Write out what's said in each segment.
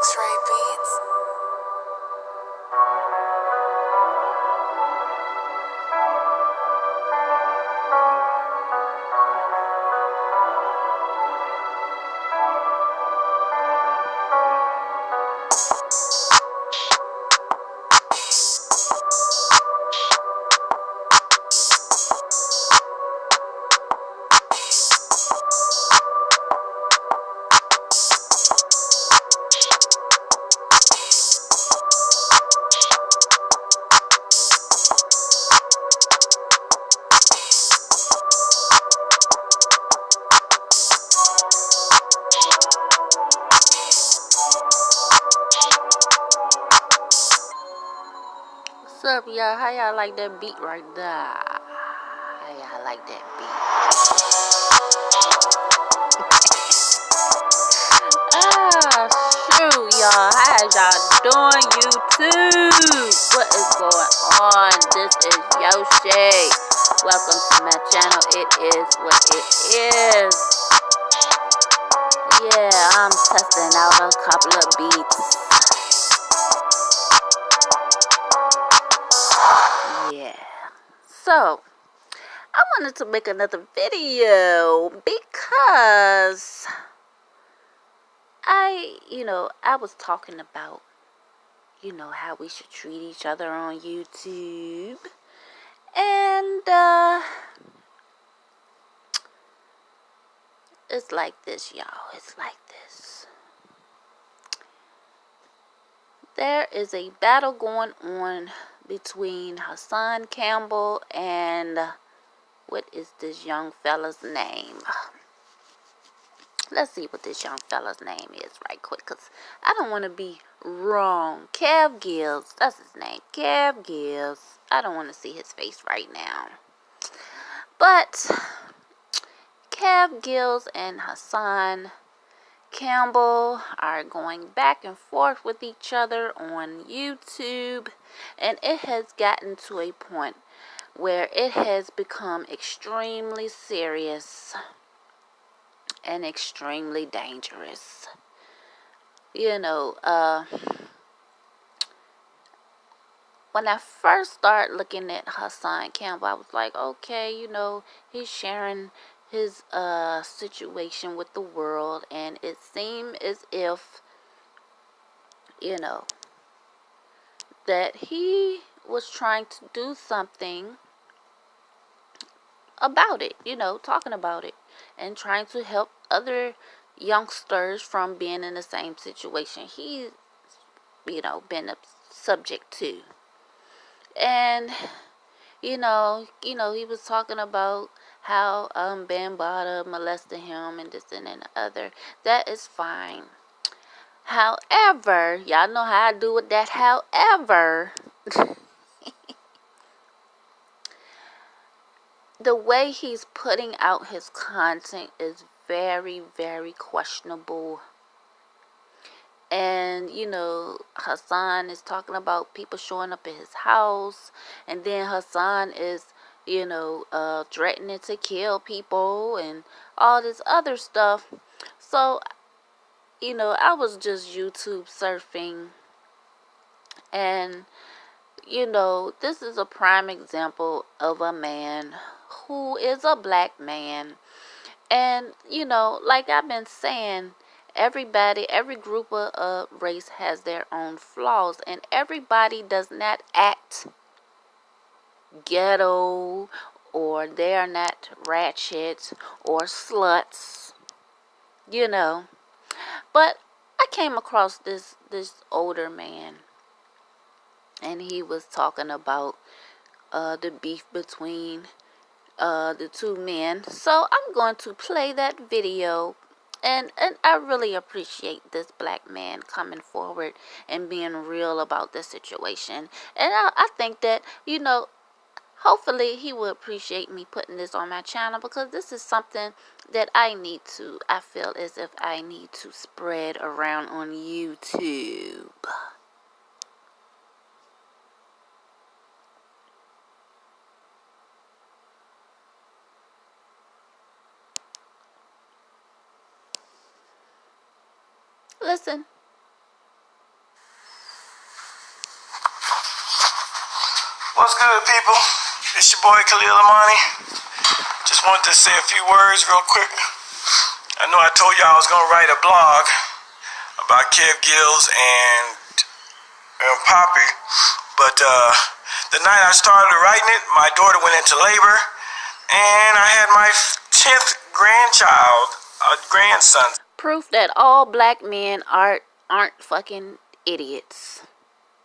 X-Ray Beats. What's up, y'all? How y'all like that beat right there? How y'all like that beat? Shoot, y'all. How y'all doing, YouTube? What is going on? This is Yoshi. Welcome to my channel. It is what it is. Yeah, I'm testing out a couple of beats. Yeah. So, I wanted to make another video because I was talking about, how we should treat each other on YouTube. And, it's like this, y'all. It's like this. There is a battle going on between Hassan Campbell and, what is this young fella's name? Let's see what this young fella's name is right quick, because I don't want to be wrong. Campbell, that's his name. Campbell. I don't want to see his face right now. But Campbell and Hassan Campbell are going back and forth with each other on YouTube. And it has gotten to a point where it has become extremely serious and extremely dangerous. When I first started looking at Hassan Campbell, I was like, okay, he's sharing his situation with the world, and it seemed as if, that he was trying to do something about it, talking about it, and trying to help other youngsters from being in the same situation he's, been a subject to. And, he was talking about how Bambada molested him and this and the other. That is fine. However, y'all know how I do with that. However, the way he's putting out his content is very, very questionable. And, Hassan is talking about people showing up at his house. And then Hassan is, threatening to kill people and all this other stuff. So, I was just YouTube surfing. And, this is a prime example of a man who is a black man. And, like I've been saying, every group of race has their own flaws, and everybody does not act ghetto, or they are not ratchet or sluts, But I came across this older man, and he was talking about the beef between the two men. So I'm going to play that video. And I really appreciate this black man coming forward and being real about the situation. And I think that, hopefully he will appreciate me putting this on my channel, because this is something that I feel as if I need to spread around on YouTube. Listen. What's good, people? It's your boy Khalil Amani. Just wanted to say a few words real quick. I know I told you I was gonna write a blog about Kev Gills and Poppy, but the night I started writing it, my daughter went into labor, and I had my 10th grandson. Proof that all black men aren't fucking idiots.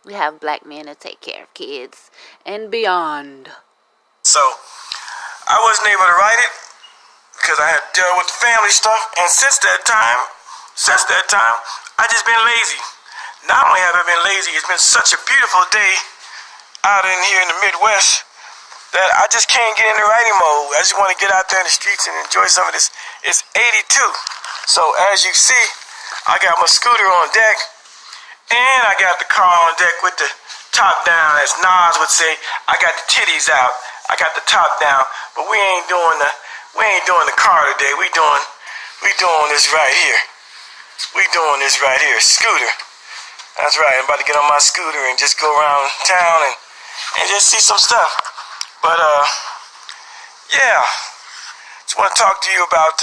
We have black men that take care of kids and beyond. So I wasn't able to write it because I had to deal with the family stuff, and since that time, I just been lazy. Not only have I been lazy, it's been such a beautiful day out in here in the Midwest that I just can't get into writing mode. I just want to get out there in the streets and enjoy some of this. It's 82. So as you see, I got my scooter on deck, and I got the car on deck with the top down, as Nas would say. I got the titties out. I got the top down, but we ain't doing the car today. We doing this right here. Scooter. That's right. I'm about to get on my scooter and just go around town and just see some stuff. But yeah. Just want to talk to you about.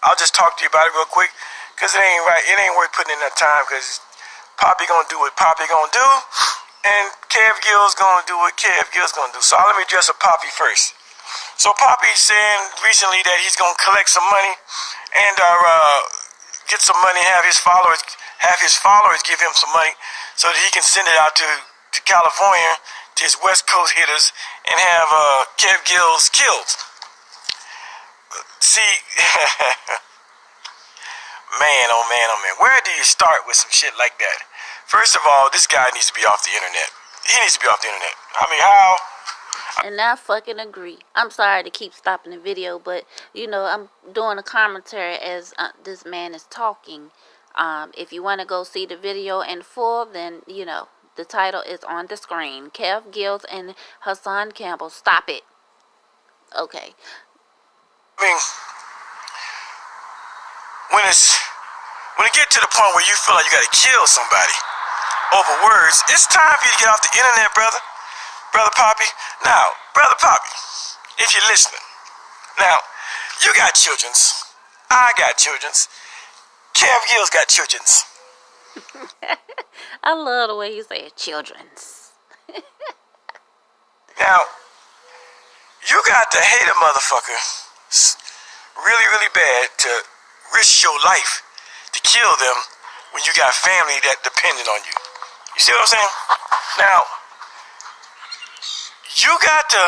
I'll just talk to you about it real quick, cause it ain't right. It ain't worth putting in that time, cause Poppy gonna do what Poppy gonna do, and Kev Gills gonna do what Kev Gills gonna do. So let me address Poppy first. So Poppy's saying recently that he's gonna collect some money and get some money, have his followers give him some money so that he can send it out to California, to his West Coast hitters, and have Kev Gills killed. See, man, oh man, where do you start with some shit like that? First of all, this guy needs to be off the internet. He needs to be off the internet. I mean, how? And I fucking agree. I'm sorry to keep stopping the video, but, you know, I'm doing a commentary as this man is talking. If you want to go see the video in full, then, you know, the title is on the screen. Kev Gills and Hassan Campbell. Stop it. Okay. I mean, when it get to the point where you feel like you gotta kill somebody over words, it's time for you to get off the internet, brother Poppy. Now, brother Poppy, if you're listening, now you got childrens, I got childrens, Kev Gills got childrens. I love the way you say it, childrens. Now, you got to hate a motherfucker really, really bad to risk your life to kill them when you got family that depended on you. You see what I'm saying? Now, you got to,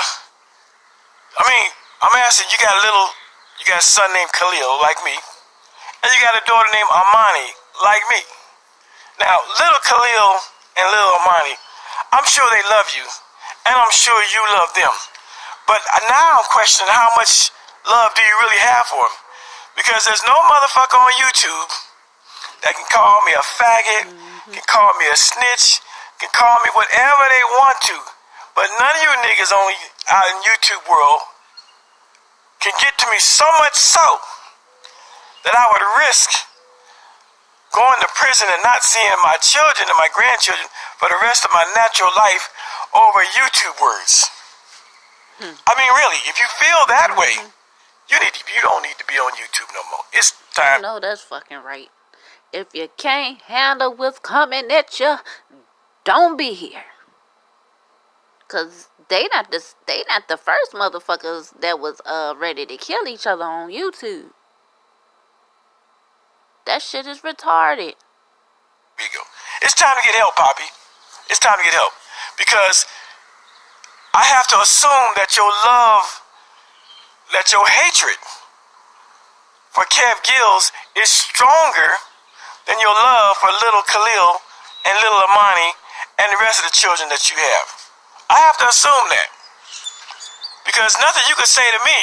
I mean, I'm asking, you got a son named Khalil, like me, and you got a daughter named Amani, like me. Now, little Khalil and little Amani, I'm sure they love you, and I'm sure you love them. But now I'm questioning how much love do you really have for them? Because there's no motherfucker on YouTube that can call me a faggot, can call me a snitch, can call me whatever they want to. But none of you niggas out in YouTube world can get to me so much so that I would risk going to prison and not seeing my children and my grandchildren for the rest of my natural life over YouTube words. I mean, really, if you feel that way, you don't need to be on YouTube no more. It's time. No, that's fucking right. If you can't handle what's coming at you, don't be here. Cause they not the first motherfuckers that was ready to kill each other on YouTube. That shit is retarded. Here you go. It's time to get help, Poppy. It's time to get help. Because I have to assume that your hatred for Kev Gills is stronger than your love for little Khalil and little Amani and the rest of the children that you have. I have to assume that. Because nothing you could say to me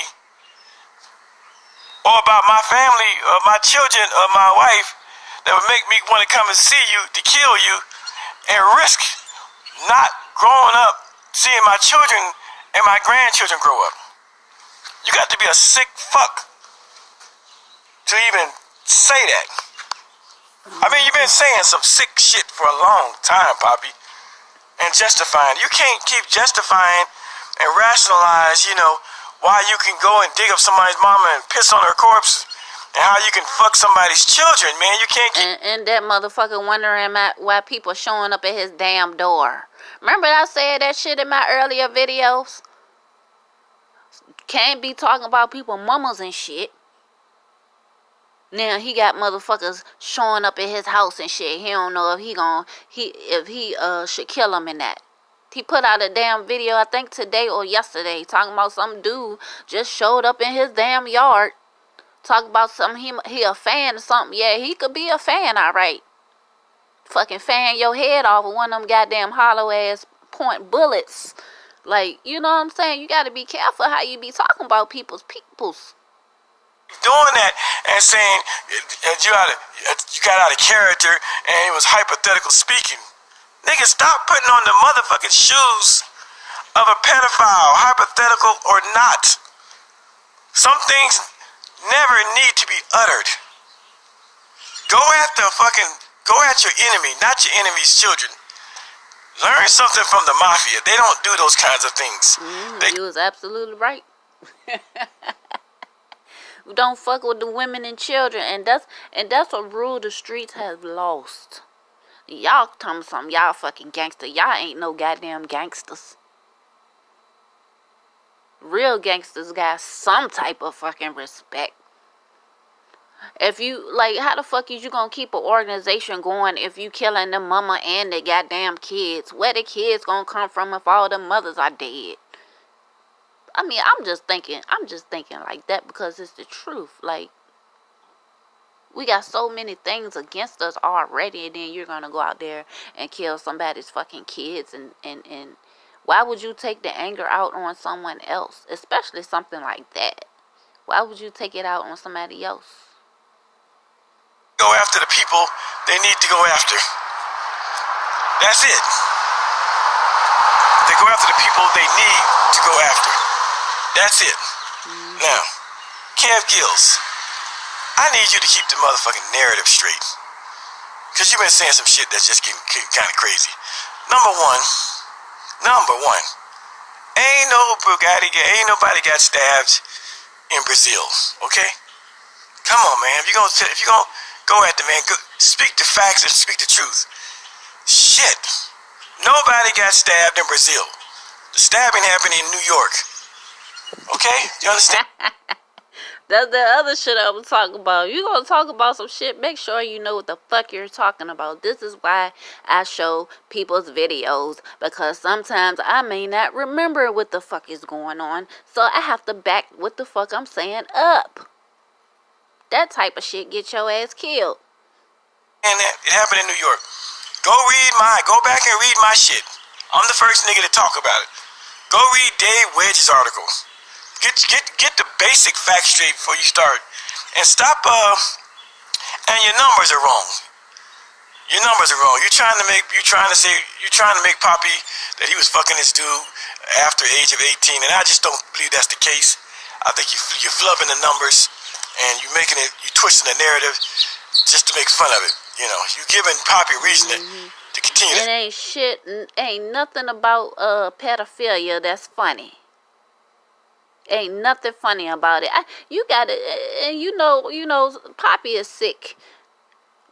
or about my family or my children or my wife that would make me want to come and see you to kill you and risk not growing up seeing my children and my grandchildren grow up. You got to be a sick fuck to even say that. I mean, you've been saying some sick shit for a long time, Poppy. and justifying. You can't keep justifying and rationalize, why you can go and dig up somebody's mama and piss on her corpse, and how you can fuck somebody's children, man. You can't keep... And that motherfucker wondering why people showing up at his damn door. Remember I said that shit in my earlier videos? Can't be talking about people mamas and shit. Now he got motherfuckers showing up at his house and shit. He don't know if he should kill him in that. He put out a damn video, I think today or yesterday, talking about some dude just showed up in his damn yard. Talking about something, he a fan or something. Yeah, he could be a fan, alright. Fucking fan your head off with one of them goddamn hollow ass point bullets. Like, you know what I'm saying? You gotta be careful how you be talking about people's peoples. Doing that and saying you got out of character and it was hypothetical speaking. Nigga, stop putting on the motherfucking shoes of a pedophile, hypothetical or not. Some things never need to be uttered. Go at your enemy, not your enemy's children. Learn something from the mafia. They don't do those kinds of things. You was absolutely right. Don't fuck with the women and children, and that's a rule the streets have lost. Y'all tell me something, y'all fucking gangster. Y'all ain't no goddamn gangsters. Real gangsters got some type of fucking respect. If you, like, how the fuck is you gonna keep an organization going if you killing the mama and the goddamn kids? Where the kids gonna come from if all the mothers are dead? I mean, I'm just thinking like that because it's the truth. Like, we got so many things against us already, and then you're gonna go out there and kill somebody's fucking kids, and why would you take the anger out on someone else, especially something like that? Why would you take it out on somebody else? Go after the people they need to go after. That's it. They go after the people they need to go after. That's it. Now, Kev Gills, I need you to keep the motherfucking narrative straight. Because you've been saying some shit that's just getting kind of crazy. Number one, ain't nobody got stabbed in Brazil, okay? Come on, man. If you're gonna go at the man, speak the facts and speak the truth. Shit. Nobody got stabbed in Brazil. The stabbing happened in New York. Okay? You understand? That's the other shit I was talking about. You gonna talk about some shit, make sure you know what the fuck you're talking about. This is why I show people's videos, because sometimes I may not remember what the fuck is going on, so I have to back what the fuck I'm saying up. That type of shit get your ass killed. And it happened in New York. Go back and read my shit. I'm the first nigga to talk about it. Go read Dave Wedge's article. Get the basic facts straight before you start. And stop, and your numbers are wrong. Your numbers are wrong. You're trying to make Poppy that he was fucking this dude after the age of 18, and I just don't believe that's the case. I think you're flubbing the numbers, and you're twisting the narrative just to make fun of it. You know, you're giving Poppy reason to continue. It ain't nothing about pedophilia that's funny. Ain't nothing funny about it. You got it, and you know, Poppy is sick.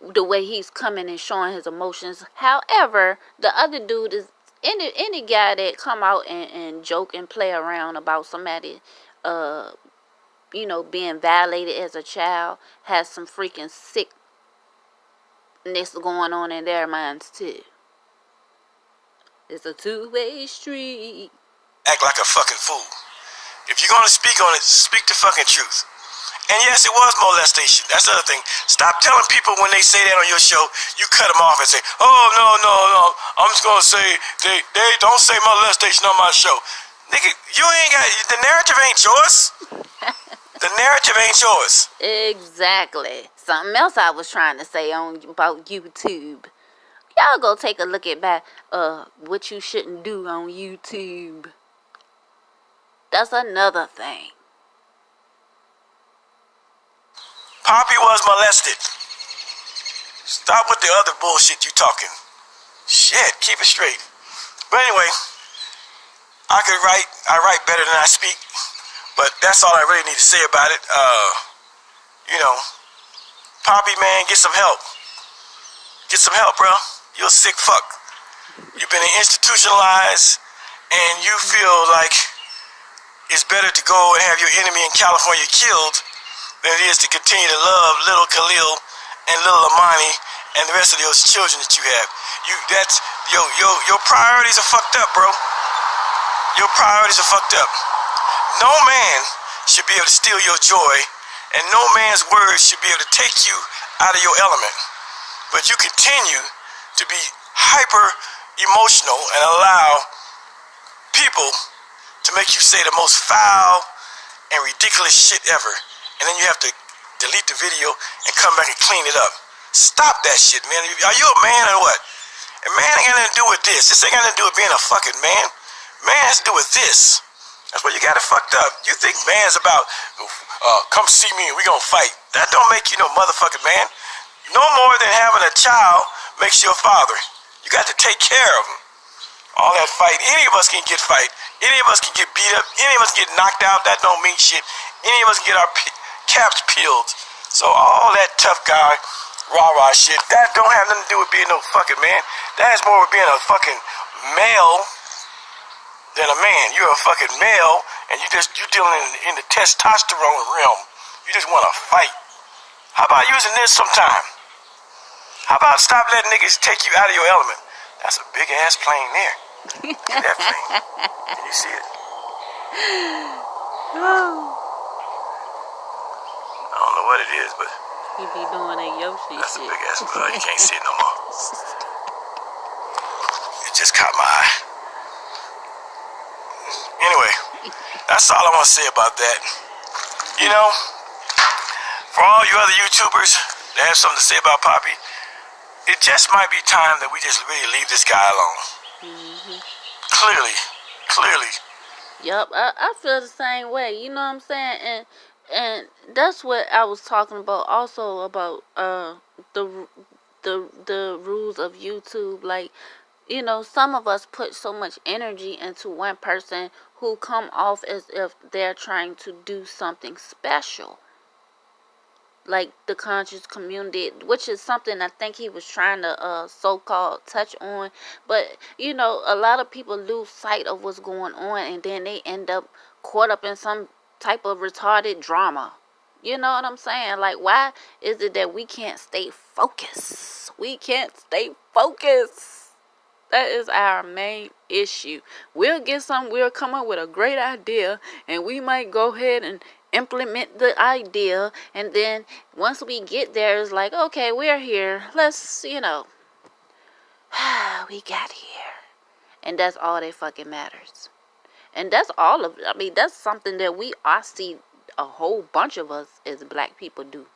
The way he's coming and showing his emotions. However, the other dude is any guy that come out and joke and play around about somebody, being violated as a child, has some freaking sickness going on in their minds too. It's a two-way street. Act like a fucking fool. If you're gonna speak on it, speak the fucking truth. And yes, it was molestation. That's the other thing. Stop telling people when they say that on your show, you cut them off and say, oh, no. I'm just gonna say, they don't say molestation on my show. Nigga, you ain't got, the narrative ain't yours. The narrative ain't yours. Exactly. Something else I was trying to say about YouTube. Y'all go take a look at what you shouldn't do on YouTube. That's another thing. Poppy was molested. Stop with the other bullshit you talking. Shit, keep it straight. But anyway, I write better than I speak. But that's all I really need to say about it. You know, Poppy, man, get some help. Get some help, bro. You're a sick fuck. You've been institutionalized, and you feel like it's better to go and have your enemy in California killed than it is to continue to love little Khalil and little Amani and the rest of those children that you have. Your priorities are fucked up, bro. Your priorities are fucked up. No man should be able to steal your joy, and no man's words should be able to take you out of your element. But you continue to be hyper emotional and allow people to make you say the most foul and ridiculous shit ever. And then you have to delete the video and come back and clean it up. Stop that shit, man. Are you a man or what? A man ain't got nothing to do with this. This ain't got nothing to do with being a fucking man. Man has to do with this. That's where you got it fucked up. You think man's about, come see me and we gonna fight. That don't make you no motherfucking man. No more than having a child makes you a father. You got to take care of him. All that fight, any of us can get fight. Any of us can get beat up. Any of us can get knocked out. That don't mean shit. Any of us can get our caps peeled. So all that tough guy, rah-rah shit, that don't have nothing to do with being no fucking man. That has more with being a fucking male than a man. You're a fucking male, and you dealing in the testosterone realm. You just want to fight. How about using this sometime? How about stop letting niggas take you out of your element? That's a big ass plane there. Look at that plane. Can you see it? I don't know what it is, but You be doing that Yoshi that's shit. a big ass plane. You can't see it no more. It just caught my eye. Anyway, that's all I want to say about that. You know, for all you other YouTubers that have something to say about Poppy, it just might be time that we just really leave this guy alone. Clearly. Yup, I feel the same way. You know what I'm saying? And that's what I was talking about. Also about the rules of YouTube. Like, you know, some of us put so much energy into one person who come off as if they're trying to do something special. Like the conscious community, which is something I think he was trying to so-called touch on. But, you know, a lot of people lose sight of what's going on, and then they end up caught up in some type of retarded drama. You know what I'm saying? Like, why is it that we can't stay focused? We can't stay focused. That is our main issue. We'll come up with a great idea, and we might go ahead and implement the idea, and then once we get there, it's like, okay, we're here. Let's, you know, we got here. And that's all that fucking matters. And that's all of, I mean, that's something that I see a whole bunch of us as black people do.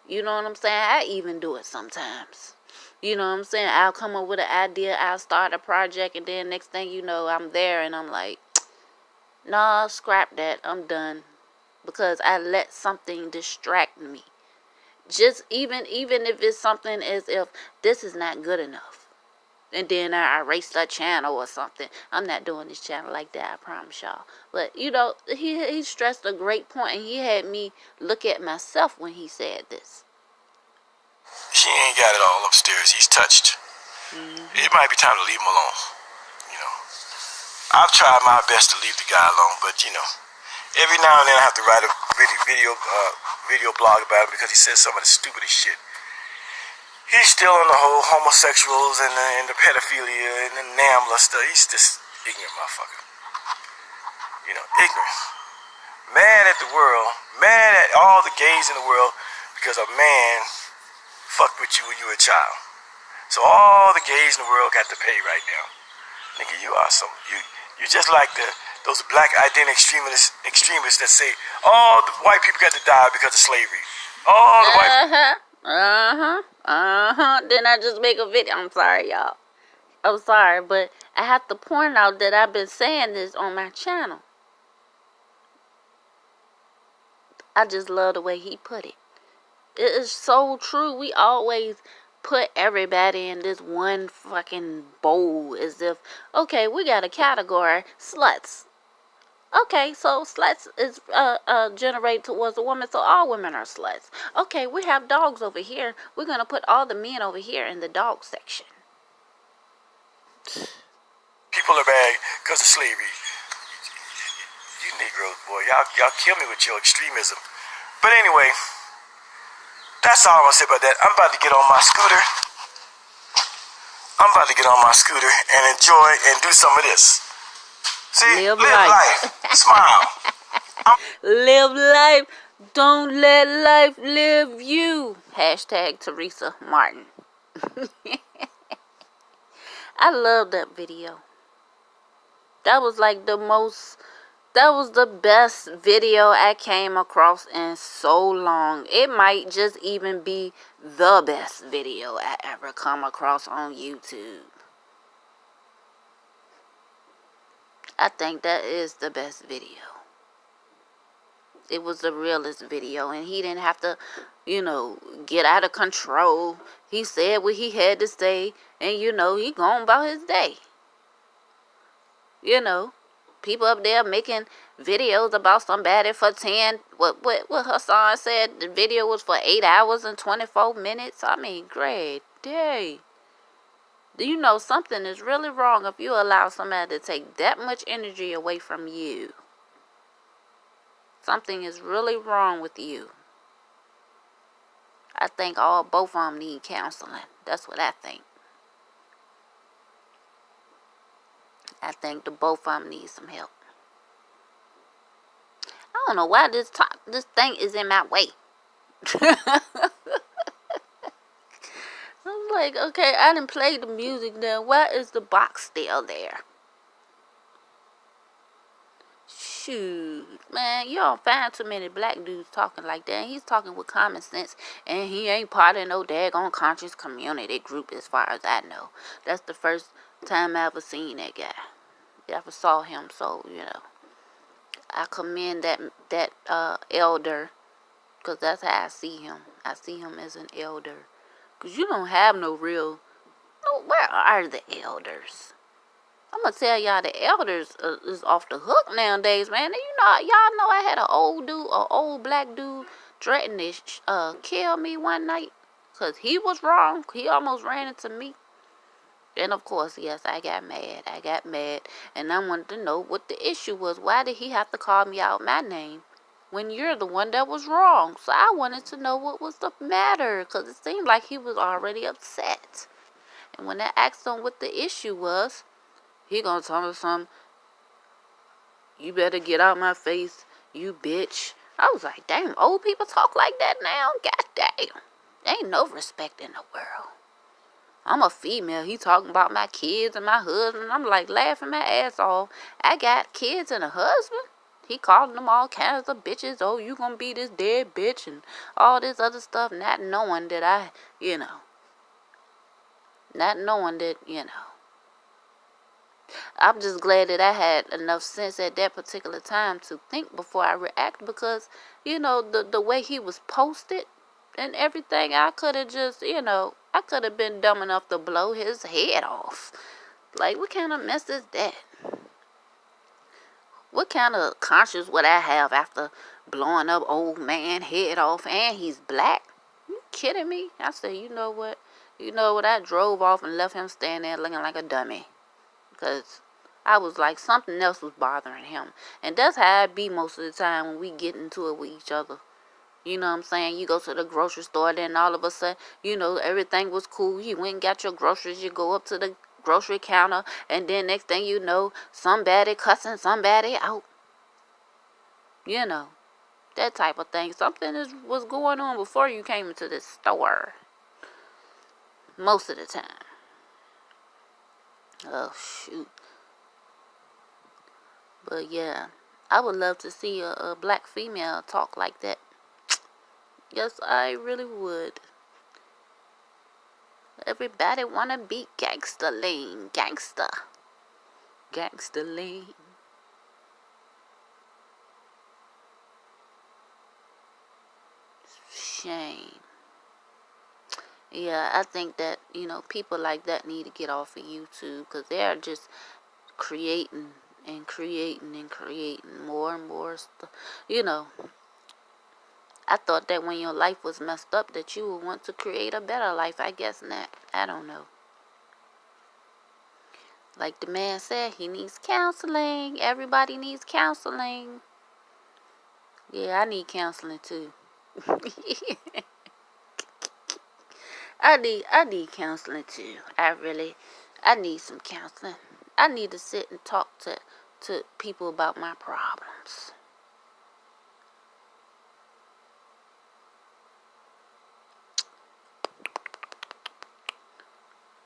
You know what I'm saying? I even do it sometimes. You know what I'm saying? I'll come up with an idea, I'll start a project, and then next thing you know, I'm there, and I'm like, nah, scrap that, I'm done. Because I let something distract me. Just even if it's something as if this is not good enough, and then I erase that channel or something. I'm not doing this channel like that, I promise y'all. But, you know, he stressed a great point, and he had me look at myself when he said this. She ain't got it all upstairs. He's touched. It might be time to leave him alone. You know, I've tried my best to leave the guy alone, but, you know, every now and then I have to write a video blog about him because he says some of the stupidest shit. He's still on the whole homosexuals and the pedophilia and the NAMBLA stuff. He's just ignorant motherfucker. You know, ignorant. Mad at the world. Mad at all the gays in the world because a man fucked with you when you were a child. So all the gays in the world got to pay right now. Nigga, you are so... You're just like those black identity extremists that say, all the white people got to die because of slavery. All the white... Then I just make a video. I'm sorry, y'all. I'm sorry, but I have to point out that I've been saying this on my channel. I just love the way he put it. It is so true. We always put everybody in this one fucking bowl as if, okay, we got a category, sluts. Okay, so sluts is generated towards a woman, so all women are sluts. Okay, we have dogs over here. We're gonna put all the men over here in the dog section. People are bad because of slavery. You Negroes, boy, y'all kill me with your extremism. But anyway, that's all I'm gonna say about that. I'm about to get on my scooter. And enjoy and do some of this. See, live life. Smile. Live life. Don't let life live you. Hashtag Teresa Martin. I love that video. That was like that was the best video I came across in so long. It might just even be the best video I ever come across on YouTube. I think that is the best video. It was the realest video, and he didn't have to, get out of control. He said what he had to say, and he gone about his day. People up there making videos about somebody for 10, what Hassan said, the video was for 8 hours and 24 minutes. I mean, great day. Something is really wrong if you allow somebody to take that much energy away from you. Something is really wrong with you. I think both of them need counseling. That's what I think. I think the both of them need some help. I don't know why this thing is in my way. I'm like, okay, I didn't play the music now. Why is the box still there? Shoot, man, you don't find too many black dudes talking like that. He's talking with common sense, and he ain't part of no daggone conscious community group as far as I know. That's the first time I ever seen that guy. I ever saw him, so, I commend that elder, because that's how I see him. I see him as an elder. Because you don't have no real... No, where are the elders? I'm going to tell y'all the elders is off the hook nowadays, man. Y'all know I had an old black dude threaten to kill me one night. Because he was wrong. He almost ran into me. And of course, yes, I got mad. And I wanted to know what the issue was. Why did he have to call me out my name when you're the one that was wrong? So I wanted to know what was the matter, because it seemed like he was already upset. And when I asked him what the issue was, he gonna tell me something. You better get out my face, you bitch. I was like, damn, old people talk like that now? God damn. There ain't no respect in the world. I'm a female. He talking about my kids and my husband. I'm like laughing my ass off. I got kids and a husband. He calling them all kinds of bitches. Oh, you gonna be this dead bitch and all this other stuff. Not knowing that I'm just glad that I had enough sense at that particular time to think before I react, because, the way he was posted and everything, I could have just, I could have been dumb enough to blow his head off. Like, what kind of mess is that? What kind of conscience would I have after blowing up old man head off, and he's black? You kidding me? I said, you know what? I drove off and left him standing there looking like a dummy. Because I was like, something else was bothering him. And that's how I be most of the time when we get into it with each other. You know what I'm saying? You go to the grocery store, then all of a sudden, everything was cool. You went and got your groceries. You go up to the grocery counter, and then next thing you know, somebody cussing somebody out. That type of thing. Something was going on before you came into this store. Most of the time. Oh, shoot. But yeah, I would love to see a black female talk like that. Yes, I really would. Everybody wanna be gangster lean. Gangster lean. Shame. Yeah, I think that, people like that need to get off of YouTube because they're just creating and creating and creating more and more stuff. You know, I thought that when your life was messed up that you would want to create a better life. I guess not. I don't know. Like the man said, he needs counseling. Everybody needs counseling. Yeah, I need counseling too. I need counseling too. I need some counseling. I need to sit and talk to people about my problems.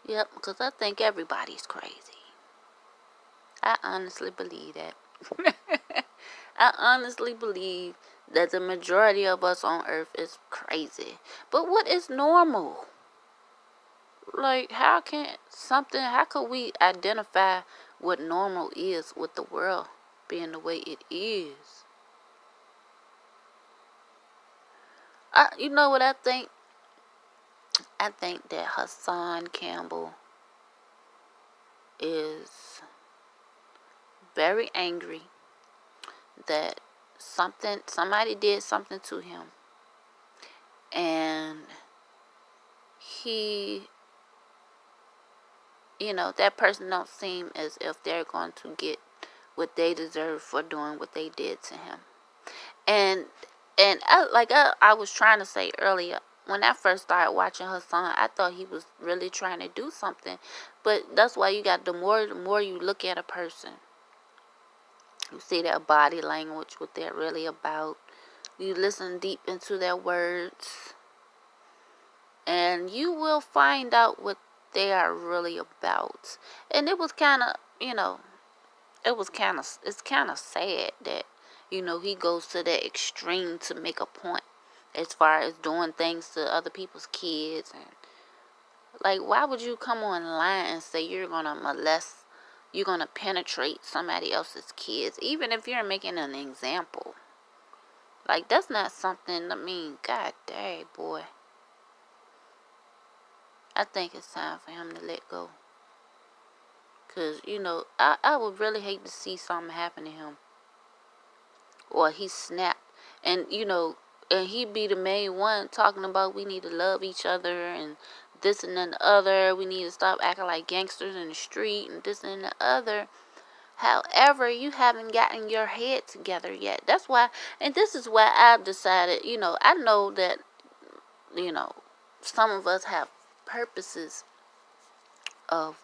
Yep, because I think everybody's crazy. I honestly believe that. I honestly believe that the majority of us on earth is crazy. But what is normal? Like, how could we identify what normal is with the world being the way it is? You know what I think? I think that Hassan Campbell is very angry that somebody did something to him, and he, that person don't seem as if they're going to get what they deserve for doing what they did to him. And I was trying to say earlier, when I first started watching Hassan, I thought he was really trying to do something. But that's why you got the more you look at a person, you see their body language, what they're really about. You listen deep into their words, and you will find out what they are really about. And it was kind of, it's kind of sad that, he goes to that extreme to make a point as far as doing things to other people's kids. And like, why would you come online and say you're gonna molest, you're gonna penetrate somebody else's kids, even if you're making an example? Like, that's not something, god dang, boy. I think it's time for him to let go. Because, I would really hate to see something happen to him. Or he snapped. And, and he be the main one talking about we need to love each other and this and then the other. We need to stop acting like gangsters in the street and this and the other. However, you haven't gotten your head together yet. That's why, and this is why I've decided, I know that, some of us have purposes of,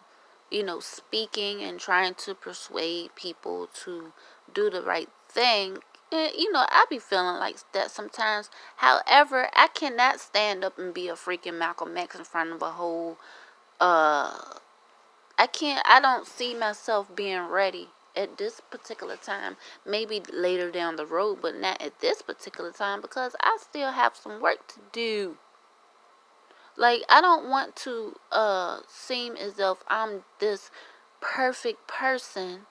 speaking and trying to persuade people to do the right thing. And, I be feeling like that sometimes. However, I cannot stand up and be a freaking Malcolm X in front of a whole, I don't see myself being ready at this particular time. Maybe later down the road, but not at this particular time because I still have some work to do. Like, I don't want to seem as if I'm this perfect person,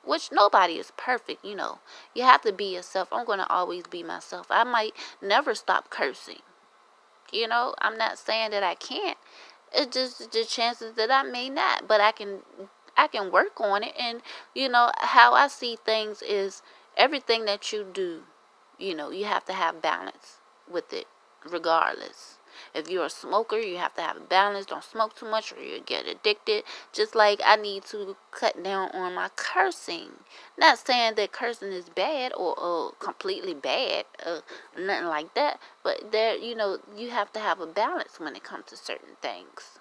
which nobody is perfect, You have to be yourself. I'm going to always be myself. I might never stop cursing. I'm not saying that I can't. It's just the chances that I may not, but I can work on it. And how I see things is everything that you do, you have to have balance with it regardless. If you're a smoker, you have to have a balance. Don't smoke too much or you get addicted. Just like I need to cut down on my cursing. Not saying that cursing is bad or completely bad, nothing like that. But there, you have to have a balance when it comes to certain things.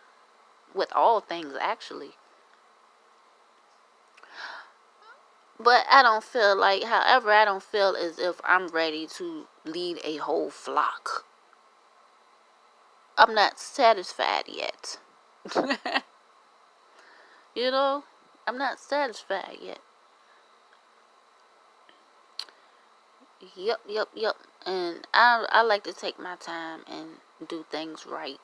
With all things, actually. But I don't feel like, however, I don't feel as if I'm ready to lead a whole flock. I'm not satisfied yet. I'm not satisfied yet. Yep. And I like to take my time and do things right.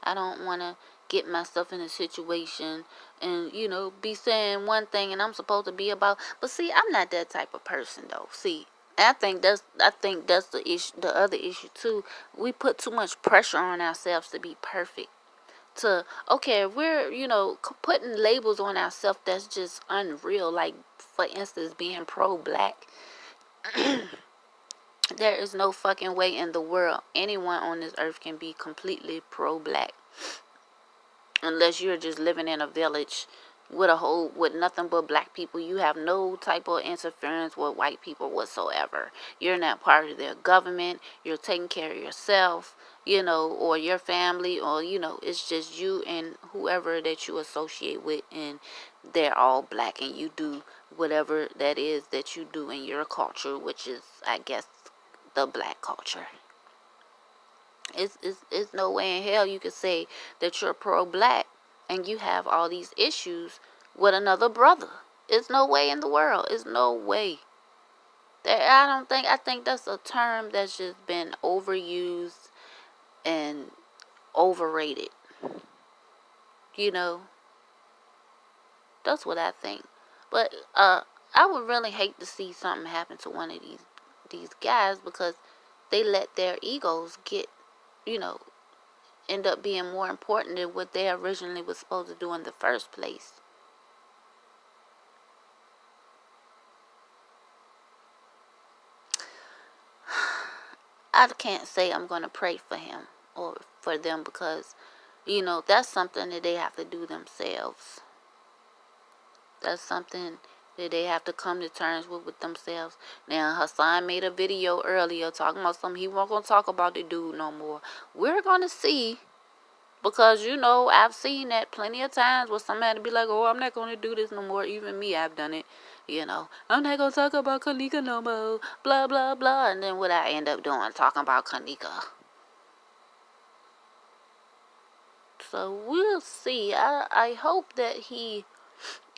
I don't want to get myself in a situation and, be saying one thing and I'm supposed to be about. But see, I'm not that type of person, though. See, I think that's the issue. The other issue too. We put too much pressure on ourselves to be perfect. To okay, if we're putting labels on ourselves that's just unreal. Like for instance, being pro-black. There is no fucking way in the world anyone on this earth can be completely pro-black unless you're just living in a village with nothing but black people. You have no type of interference with white people whatsoever. You're not part of their government. You're taking care of yourself, or your family, or it's just you and whoever that you associate with, and they're all black, and you do whatever that is that you do in your culture, which is, I guess, the black culture. It's no way in hell you could say that you're pro-black and you have all these issues with another brother. It's no way in the world. It's no way. I think that's a term that's just been overused and overrated. You know, that's what I think. But I would really hate to see something happen to one of these guys because they let their egos get, you know, end up being more important than what they originally was supposed to do in the first place. I can't say I'm going to pray for him or for them because, that's something that they have to do themselves. That's something that they have to come to terms with themselves. Now, Hassan made a video earlier talking about something. He wasn't going to talk about the dude no more. We're going to see. Because, I've seen that plenty of times where somebody be like, oh, I'm not going to do this no more. Even me, I've done it. I'm not going to talk about Kanika no more. Blah, blah, blah. And then what I end up doing, talking about Kanika. So we'll see. I hope that he,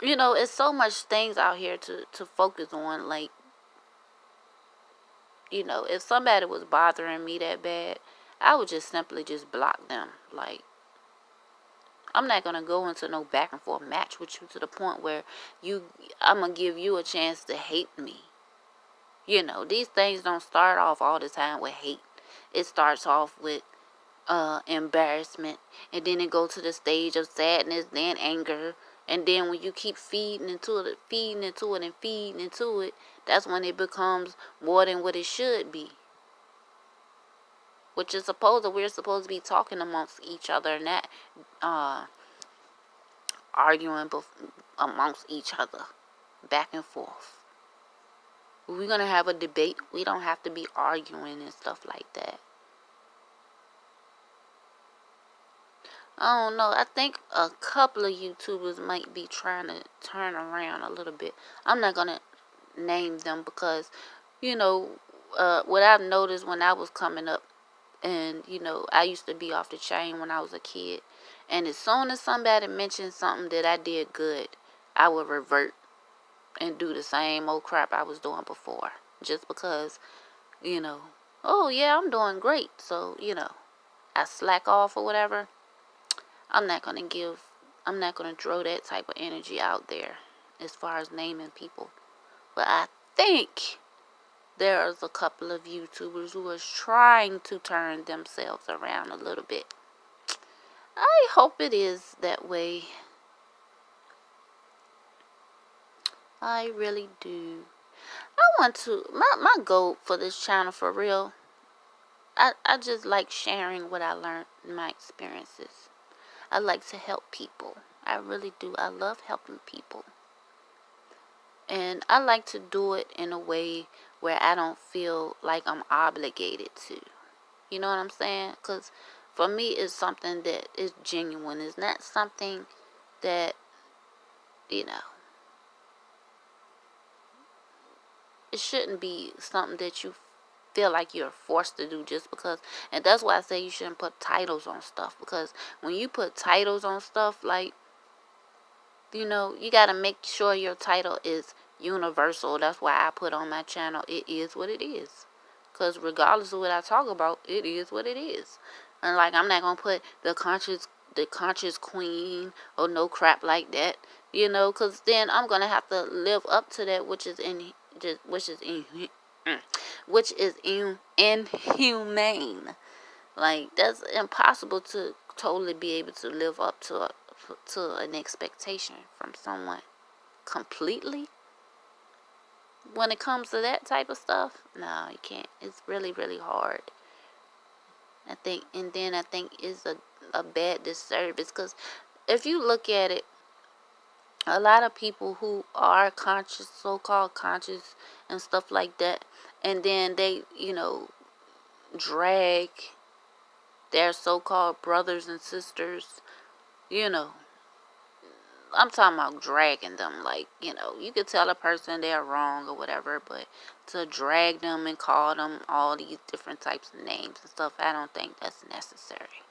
it's so much things out here to focus on. Like, if somebody was bothering me that bad, I would just simply just block them. Like, I'm not going to go into no back and forth match with you to the point where I'm going to give you a chance to hate me. These things don't start off all the time with hate. It starts off with embarrassment, and then it goes to the stage of sadness, then anger, and then when you keep feeding into it, that's when it becomes more than what it should be. Which is we're supposed to be talking amongst each other, not arguing amongst each other, back and forth. If we're going to have a debate, we don't have to be arguing and stuff like that. I don't know. I think a couple of YouTubers might be trying to turn around a little bit. I'm not going to name them because, what I've noticed when I was coming up, and, I used to be off the chain when I was a kid. And as soon as somebody mentioned something that I did good, I would revert and do the same old crap I was doing before. Just because, oh yeah, I'm doing great. So, I slack off or whatever. I'm not going to throw that type of energy out there as far as naming people. But I think there's a couple of YouTubers who are trying to turn themselves around a little bit. I hope it is that way. I really do. I want to, my goal for this channel for real, I just like sharing what I learned in my experiences. I like to help people. I really do. I love helping people. And I like to do it in a way where I don't feel like I'm obligated to. You know what I'm saying? Because for me, it's something that is genuine. It's not something that, it shouldn't be something that you feel like you're forced to do just because. And that's why I say you shouldn't put titles on stuff. Because when you put titles on stuff, like, you got to make sure your title is universal. That's why I put on my channel, it is what it is. Because regardless of what I talk about, it is what it is. And like, I'm not going to put the conscious queen or no crap like that. Because then I'm going to have to live up to that which is in which is inhumane. Like, that's impossible to totally be able to live up to an expectation from someone completely. When it comes to that type of stuff, no, you can't. It's really, really hard. I think it's a bad disservice, because if you look at it, a lot of people who are conscious, so-called conscious and stuff like that, and then they, drag their so-called brothers and sisters, you know, I'm talking about dragging them. Like, you could tell a person they're wrong or whatever, but to drag them and call them all these different types of names and stuff, I don't think that's necessary.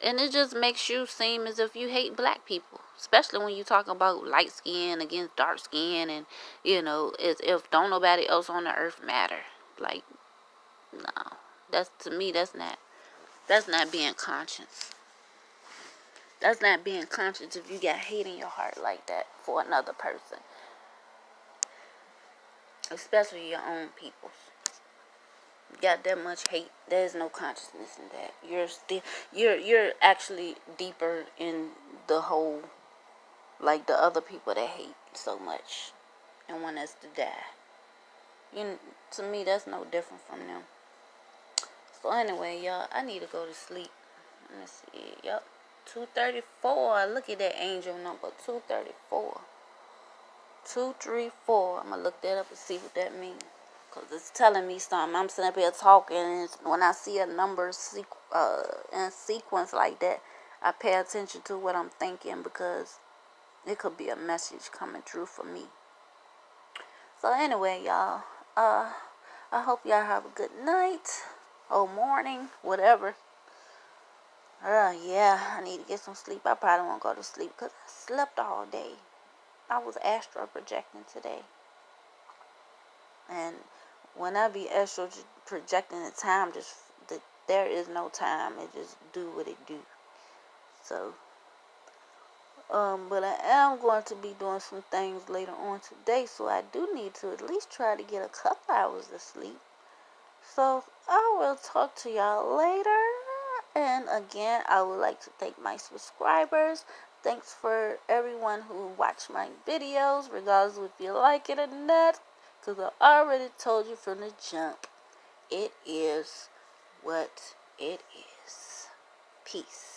And it just makes you seem as if you hate black people, especially when you talk about light skin against dark skin, and as if don't nobody else on the earth matter. Like, no, to me, that's not being conscious. That's not being conscious if you got hate in your heart like that for another person, especially your own peoples. You got that much hate. There's no consciousness in that. You're actually deeper in the whole, like the other people that hate so much and want us to die. To me, that's no different from them. So anyway, y'all, I need to go to sleep. Let me see. Yep. 234. Look at that angel number. 234. 234. I'm going to look that up and see what that means. Because it's telling me something. I'm sitting up here talking, and when I see a number in sequence like that, I pay attention to what I'm thinking, because it could be a message coming through for me. So anyway, y'all, I hope y'all have a good night or morning, whatever. Yeah, I need to get some sleep. I probably won't go to sleep because I slept all day. I was astral projecting today. And when I be astral projecting, the time there is no time. It just do what it do. So, but I am going to be doing some things later on today, so I do need to at least try to get a couple hours of sleep. So I will talk to y'all later. And again, I would like to thank my subscribers. Thanks for everyone who watched my videos, regardless if you like it or not, because I already told you from the jump, it is what it is. Peace.